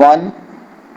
1۔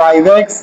5x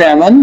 7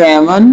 7،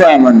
7۔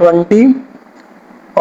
20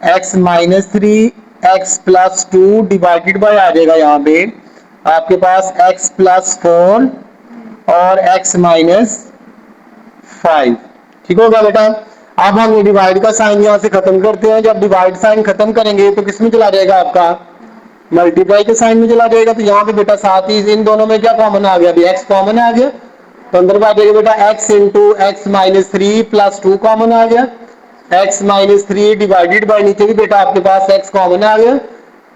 x minus 3 x plus 2 divided by आ जाएगा यहाँ पे आपके पास एक्स प्लस 4 और एक्स माइनस 5। ठीक होगा बेटा। अब हम डिवाइड का साइन यहाँ से खत्म करते हैं। जब डिवाइड साइन खत्म करेंगे तो किस में चला जाएगा आपका मल्टीप्लाई के साइन में चला जाएगा। तो यहाँ पे बेटा साथ ही इन दोनों में क्या कॉमन आ गया, अभी एक्स कॉमन आ गया तो अंदर आ जाएगा बेटा x into x minus 3 plus 2 common आ गया, एक्स माइनस 3 डिवाइडेड बाई नीचे भी बेटा आपके पास एक्स कॉमन आ गया,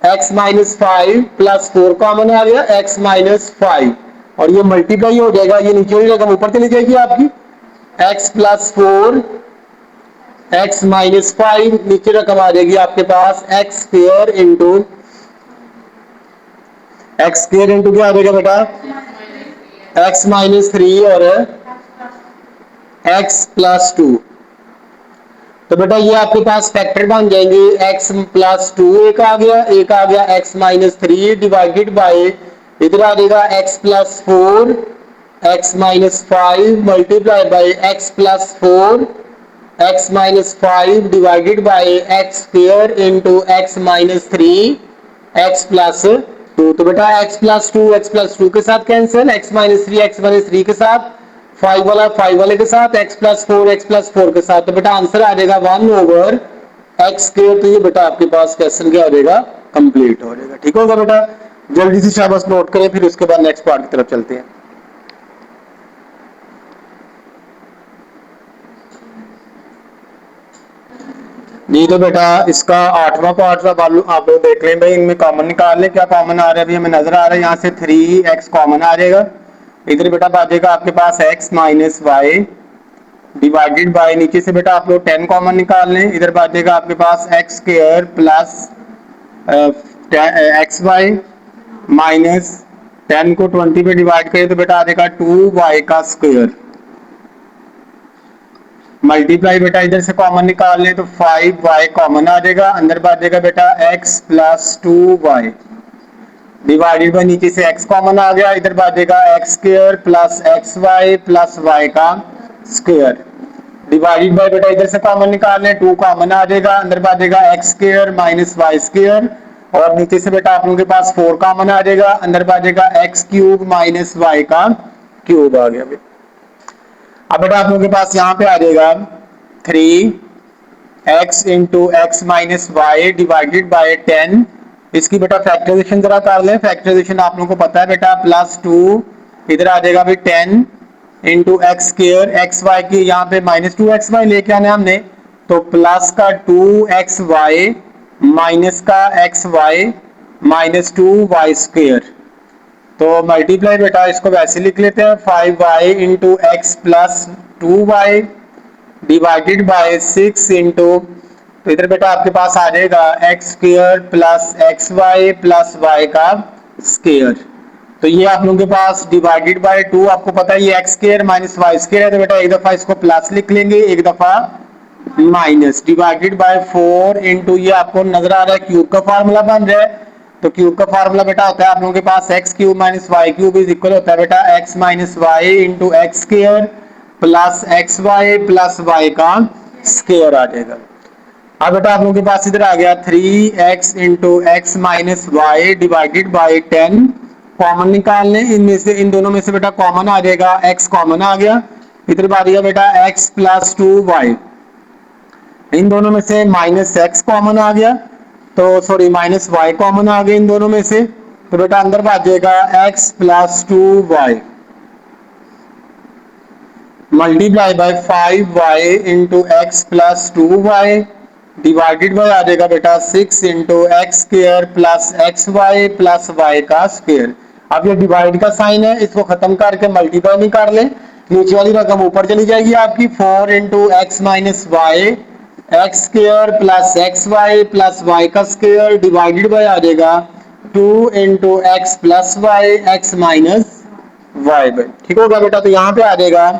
एक्स माइनस 5 प्लस 4 कॉमन आ गया, एक्स माइनस 5 और ये मल्टीप्लाई हो जाएगा, ये नीचे वाली रकम ऊपर चली जाएगी आपकी एक्स प्लस 4 एक्स माइनस 5 नीचे रकम आ जाएगी आपके पास x square into x square into क्या आ जाएगा बेटा एक्स माइनस 3 और एक्स प्लस 2। तो बेटा ये आपके पास फैक्टर बन जाएंगे एक्स प्लस 2 एक आ गया एक्स माइनस 3 डिवाइडेड बाय इधर आ जाएगा x plus 4 x minus 5 multiply by x plus 4 x minus 5 divided by x square into x minus 3 x plus 2। तो बेटा एक्स प्लस 2 के साथ कैंसिल, एक्स माइनस 3 के साथ 5 वाले के साथ एक्स प्लस 4 के साथ। तो बेटा आंसर आ जाएगा 1 ओवर एक्स स्क्वायर। तो ये बेटा आपके पास क्वेश्चन क्या हो जाएगा कंप्लीट हो जाएगा। ठीक होगा बेटा, जल्दी से शाबाश नोट करें, फिर उसके बाद नेक्स्ट पार्ट की तरफ चलते हैं। जी तो बेटा इसका 8वां पार्ट आप लोग देख लें भाई, इनमें कॉमन निकाल लें, क्या कॉमन आ रहा है अभी हमें नजर आ रहा है यहाँ से 3x कॉमन आ जाएगा, इधर बेटा बाजेगा आपके पास x minus y divided by नीचे से बेटा आप लोग 10 कॉमन निकाल लें, इधर बाजेगा आपके पास x square plus x y minus 10 को 20 पे डिवाइड करें तो बेटा आ जाएगा 2y का स्क्वायर मल्टीप्लाई बेटा इधर से कॉमन निकाल लें तो 5y कॉमन आ जाएगा, अंदर बाजेगा बेटा x plus 2y divided by नीचे से x कॉमन आ गया, इधर बाजेगा x square plus xy plus y का स्क्वायर डिवाइडेड बाय बेटा इधर से कॉमन निकाल लें 2 कॉमन आ जाएगा, अंदर बाजेगा x square minus y square और नीचे से बेटा आप लोगों के पास 4 कॉमन आ जाएगा, अंदर बाजेगा x क्यूब माइनस y का क्यूब आ गया। अब बेटा आप लोगों के पास यहाँ पे आ जाएगा 3x into x minus y divided by 10, इसकी बेटा फैक्टराइजेशन जरा कर लें, फैक्टराइजेशन आप लोगों को पता है बेटा प्लस 2 इधर आ जाएगा भाई 10 into x square x y की यहाँ पे माइनस 2xy लेके आने हमने तो प्लस का 2xy माइनस का xy माइनस 2y स्क्वायर। तो मल्टीप्लाई बेटा इसको वैसे लिख लेते हैं 5y into x plus 2y divided bye 6 into तो इधर बेटा आपके पास आ जाएगा x square plus xy plus y का स्क्वायर। तो ये आप लोगों के पास डिवाइडेड बाय 2 आपको पता है ये x square minus y square है तो बेटा एक दफा इसको प्लस लिख लेंगे एक दफा माइनस डिवाइडेड बाय 4 इंटू ये आपको नजर आ रहा है क्यूब का फार्मूला बन रहा है तो क्यूब का फार्मूला बेटा होता है आप लोगों के पास x cube minus y cube is equal होता है बेटा x minus y into x square plus x y plus y का स्क्वायर आ जाएगा। अब बेटा आप लोगों के पास इधर आ गया 3x into x minus y divided by 10 common निकाल लें, इनमें से इन दोनों में से बेटा कॉमन आ जाएगा x कॉमन आ गया, इधर बात गया बेटा x प्लस 2y इन दोनों में से माइनस x कॉमन आ गया तो सॉरी माइनस y कॉमन आ गया इन दोनों में से तो बेटा अंदर बाजेगा x plus 2y multiply by 5y into x plus 2y divided by आ जाएगा बेटा 6 into x square plus x y plus y का स्क्वायर। अब ये डिवाइड का साइन है इसको खत्म करके मल्टीप्लाई नहीं कर ले, नीचे वाली रकम ऊपर चली जाएगी आपकी 4 into x minus y x square plus x y plus y का स्क्वायर डिवाइडेड बाय आ जाएगा 2 into x plus y x minus y. ठीक होगा बेटा, तो यहाँ पे आ जाएगा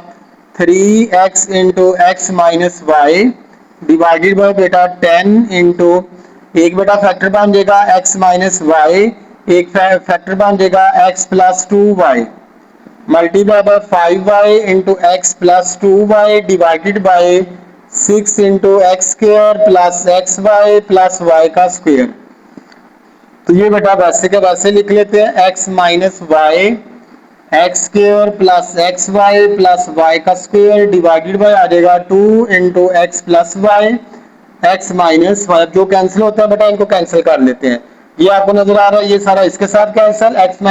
3x into x minus y divided by बेटा 10 इंटू एक बेटा फैक्टर बन जाएगा x माइनस वाई एक फैक्टर बन जाएगा x plus 2y multiply by 5y into x plus 2y divided bye 6 into x square plus x y plus y का square. तो ये बेटा वैसे के वैसे लिख लेते हैं, x minus y x square plus x y plus y का स्क्वायर डिवाइडेड बाय आ जाएगा 2 into x plus y x minus y. जो कैंसिल होता है बेटा इनको कैंसिल कर लेते हैं। ये आपको नजर आ रहा है, ये सारा इसके साथ कैंसिल, एक्स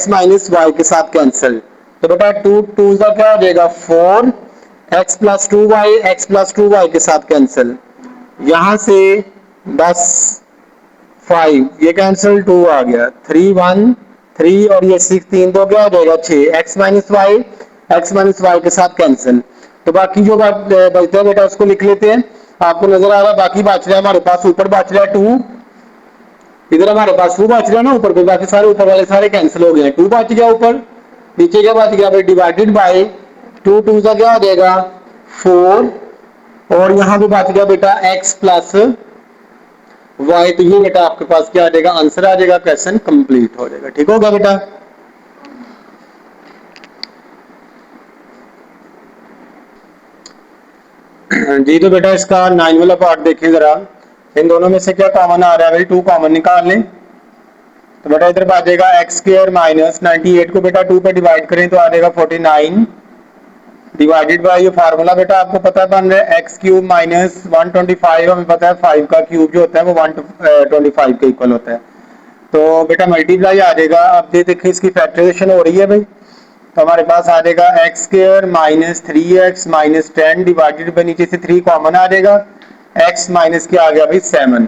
माइनस वाई के साथ कैंसिल। तो बेटा 2 2 का क्या हो जाएगा 4 x plus 2 y x plus 2 y के साथ कैंसिल। यहां से बस 5 ये कैंसिल, 2 आ गया, 3 1 3 और ये 6 3 तो क्या हो जाएगा 6 एक्स माइनस वाई के साथ कैंसिल। तो बाकी जो बात बचता है बेटा उसको लिख लेते हैं। आपको नजर आ रहा है बाकी बच रहा है हमारे पास, ऊपर बच रहा है 2, इधर हमारे पास 2 बच रहा है ना ऊपर पे, बाकी सारे ऊपर वाले सारे कैंसिल हो गए। 2 बच गया ऊपर, नीचे क्या बच गया भाई डिवाइडेड बाय 2 2 का क्या हो जाएगा 4 और यहाँ पे बच गया बेटा x प्लस वाई। तो ये बेटा आपके पास क्या आ जाएगा आंसर आ जाएगा, क्वेश्चन कंप्लीट हो जाएगा। ठीक होगा बेटा। जी तो बेटा इसका 9 वाला पार्ट देखिए जरा, इन दोनों में से क्या कॉमन आ रहा है भाई, 2 कॉमन निकाल लें। तो बेटा इधर आ जाएगा एक्स स्क्वायर माइनस 98 को बेटा 2 पे डिवाइड करें तो आ जाएगा 49 डिवाइडेड बाय ये फार्मूला बेटा आपको पता बन रहा है एक्स क्यूब माइनस 125, हमें पता है 5 का क्यूब जो होता है वो 125 के इक्वल होता है। तो बेटा मल्टीप्लाई आ जाएगा। अब देखिए इसकी फैक्टराइजेशन हो रही है भाई, तो हमारे पास आ जाएगा x square minus 3x minus 10 divided by नीचे से 3 कॉमन आ जाएगा, x माइनस क्या आ गया भाई 7।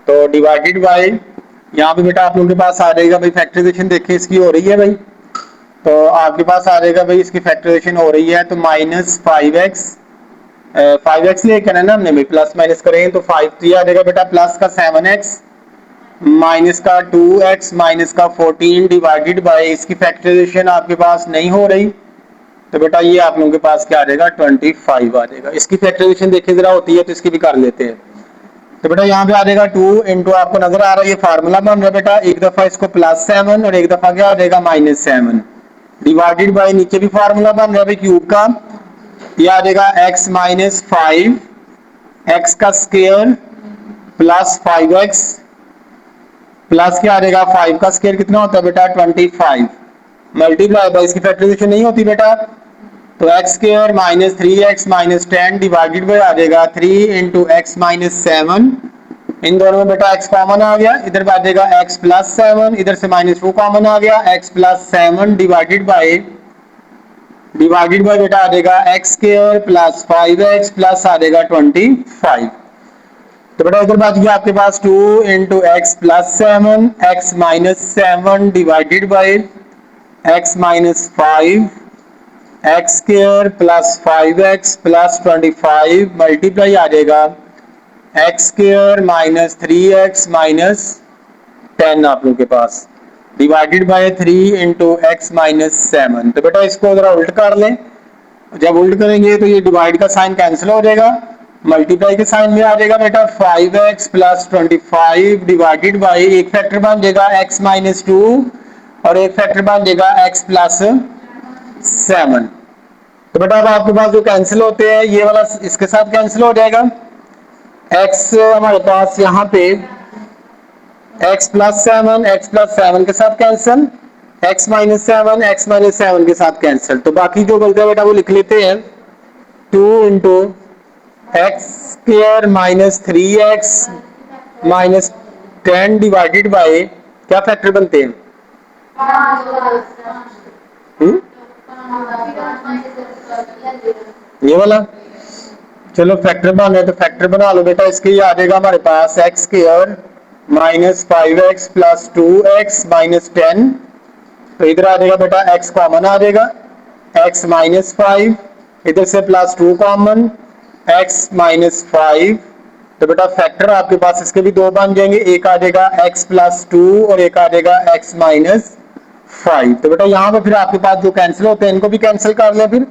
तो डिवाइडेड बाय यहाँ पे बेटा आप लोगों के पास आ जाएगा भाई फैक्टराइजेशन देखिए इसकी हो रही है भाई, तो आपके पास आ जाएगा भाई इसकी फैक्टराइजेशन हो रही है तो माइनस 5x लेके ना हमने भाई प्लस माइनस करेंगे तो 5 तो आ जाएगा बेटा प्लस का 7x माइनस का 2x माइनस का 14 डिवाइडेड बाय इसकी फैक्टराइजेशन आपके पास नहीं हो रही, तो बेटा ये आप लोगों के पास क्या आ जाएगा 25 आ जाएगा। इसकी फैक्टराइजेशन देखिए जरा होती है तो इसकी भी कर लेते हैं। तो बेटा यहाँ पे आ जाएगा 2 इंटू आपको नजर आ रहा है ये फार्मूला बन रहा है बेटा, एक दफा इसको प्लस 7 और एक दफा क्या आ जाएगा माइनस 7 डिवाइडेड बाय नीचे भी फार्मूला बन रहा है क्यूब का, ये आ जाएगा x माइनस 5 एक्स का स्क्वायर प्लस 5x प्लस क्या आ जाएगा 5 का स्क्वायर कितना होता है बेटा 25 मल्टीप्लाई बाय इसकी फैक्टराइजेशन नहीं होती बेटा, तो x square minus 3x minus 10 divided by आ जाएगा 3 इंटू एक्स माइनस 7। इन दोनों में बेटा x कॉमन आ गया, इधर आ जाएगा x प्लस 7, इधर से माइनस 2 कॉमन आ गया, x प्लस 7 डिवाइडेड बाय बेटा आ जाएगा x square plus 5x plus आ जाएगा 25। तो बेटा इधर बात गया आपके पास 2 into x plus 7 x minus 7 divided by x minus 5 x square plus 5x plus 25 multiply आ जाएगा x square minus 3x minus 10 आप लोगों के पास divided by 3 into x minus 7। तो बेटा इसको जरा उल्ट कर लें, जब उल्ट करेंगे तो ये डिवाइड का साइन कैंसिल हो जाएगा, मल्टीप्लाई के साइन में आ जाएगा बेटा 5x प्लस 25 डिवाइडेड बाय एक फैक्टर बन जाएगा x माइनस 2 और एक फैक्टर बन जाएगा x प्लस 7। तो बेटा अब आपके पास जो कैंसिल होते हैं ये वाला इसके साथ कैंसिल हो जाएगा, x हमारे पास यहाँ पे x प्लस 7 के साथ कैंसिल, x माइनस 7 के साथ कैंसिल। तो बाकी जो बचता है बेटा वो लिख लेते हैं 2 into x square minus 3x minus 10 divided bye क्या फैक्टर बनते हैं ये वाला, चलो फैक्टर बना है तो फैक्टर बना लो बेटा, इसके ये आ जाएगा हमारे पास x square minus 5x plus 2x minus 10। तो इधर आ जाएगा बेटा x कॉमन आ जाएगा, x माइनस 5 इधर से प्लस 2 कॉमन x माइनस 5। तो बेटा फैक्टर आपके पास इसके भी दो बन जाएंगे, एक आ जाएगा x प्लस 2 और एक आ जाएगा x माइनस 5। तो बेटा यहाँ पे फिर आपके पास जो कैंसिल होते हैं इनको भी कैंसिल कर लें, फिर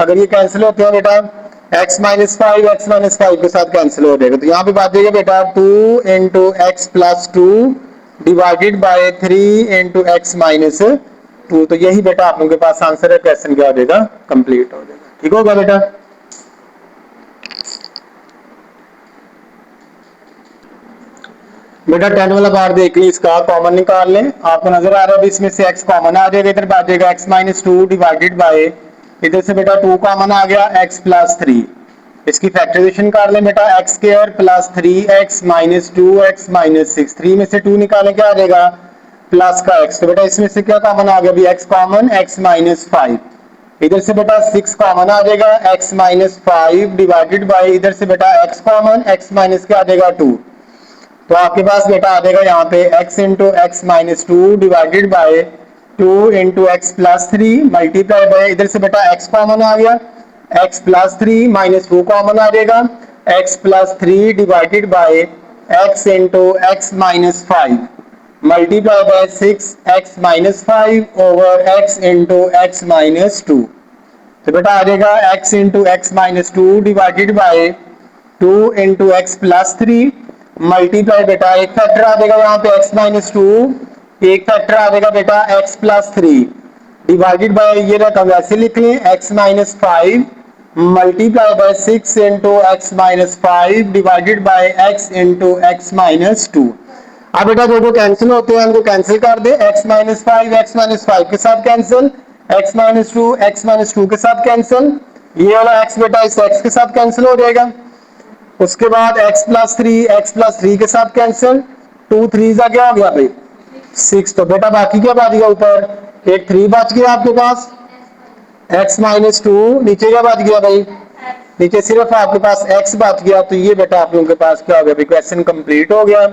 अगर ये कैंसिल होते हैं बेटा x माइनस 5 के साथ कैंसिल हो जाएगा, तो यहाँ पे बात जाएगा बेटा 2 into x plus 2 divided by 3 into x minus 2। तो यही बेटा आप लोगों के पास आंसर है, क्वेश्चन क्या हो जाएगा कंप्लीट हो जाएगा। ठीक होगा बेटा। बेटा 10 वाला पार्ट देख ली, इसका कॉमन निकाल लें। आपको नजर आ रहा है इसमें से x कॉमन आ जाएगा, इधर आ जाएगा x minus two divided by, इधर से बेटा 2 कॉमन आ गया x प्लस 3। इसकी फैक्टराइजेशन कर लें बेटा, x square plus 3x minus 2x minus 6, 3 में से 2 निकालें क्या आ जाएगा प्लस का x। तो बेटा इसमें से क्या कॉमन आ गया अभी x कॉमन, x माइनस 5। इधर से बेटा 6 कॉमन आ जाएगा x माइनस 5 डिवाइडेड बाय, इधर से बेटा x कॉमन, x माइनस क्या आ जाएगा 2। तो आपके पास बेटा आ जाएगा यहाँ पे x into x minus two divided by 2 into x plus 3 multiply by, इधर से बेटा x कॉमन आ गया, x प्लस 3 माइनस 2 कॉमन आ जाएगा, x plus 3 divided by x into x minus 5 multiply by 6x minus 5 over x into x minus 2। तो बेटा आ जाएगा x into x minus 2 divided bye 2 into x plus 3 multiply बेटा एक factor आ जाएगा यहाँ पे x माइनस 2, एक फैक्टर आ जाएगा बेटा x प्लस 3 डिवाइडेड बाय, ये रकम वैसे लिख लें x minus 5 multiply by 6 into x minus 5 divided by x into x minus 2। अब बेटा जो कैंसिल होते हैं उनको कैंसिल कर दे, x माइनस 5 के साथ कैंसिल, x माइनस 2 के साथ कैंसिल, ये वाला x बेटा इस x के साथ कैंसिल हो जाएगा। उसके बाद x प्लस 3 के साथ कैंसिल, 2 3 का क्या हो गया भाई 6। तो बेटा बाकी क्या बच गया, ऊपर एक 3 बच गया आपके पास, x माइनस 2, नीचे क्या बच गया भाई, नीचे सिर्फ आपके पास x बच गया। तो ये बेटा आप लोगों के पास क्या हो गया, क्वेश्चन कंप्लीट हो गया।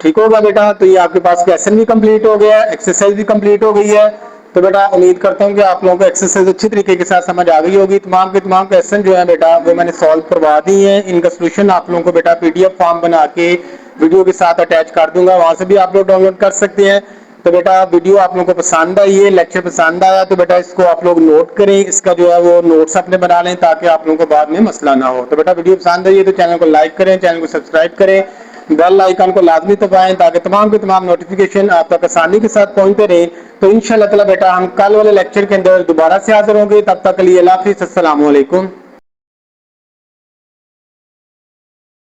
ठीक होगा बेटा, तो ये आपके पास क्वेश्चन भी कंप्लीट हो गया, एक्सरसाइज भी कंप्लीट हो गई है। तो बेटा उम्मीद करता हूँ कि आप लोगों को एक्सरसाइज अच्छी तरीके के साथ समझ आ गई होगी। तमाम के तमाम क्वेश्चन जो है बेटा वो मैंने सॉल्व करवा दी है, इनका सोल्यूशन आप लोगों को बेटा पीडीएफ फॉर्म बना के वीडियो के साथ अटैच कर दूंगा, वहां से भी आप लोग डाउनलोड कर सकते हैं। तो बेटा वीडियो आप लोगों को पसंद आई है, लेक्चर पसंद आया तो बेटा इसको आप लोग नोट करें, इसका जो है वो नोट्स अपने बना लें ताकि आप लोगों को बाद में मसला ना हो। तो बेटा वीडियो पसंद आई है तो चैनल को लाइक करें, चैनल को सब्सक्राइब करें, बेल आइकन को लाजमी दबाएं ताकि तमाम के तमाम नोटिफिकेशन आप तक आसानी के साथ पहुंचते रहे। तो इंशाल्लाह ताला बेटा हम कल वाले लेक्चर के अंदर दोबारा से हाजिर होंगे, तब तक के लिए अल्लाह हाफिज़, अस्सलाम वालेकुम।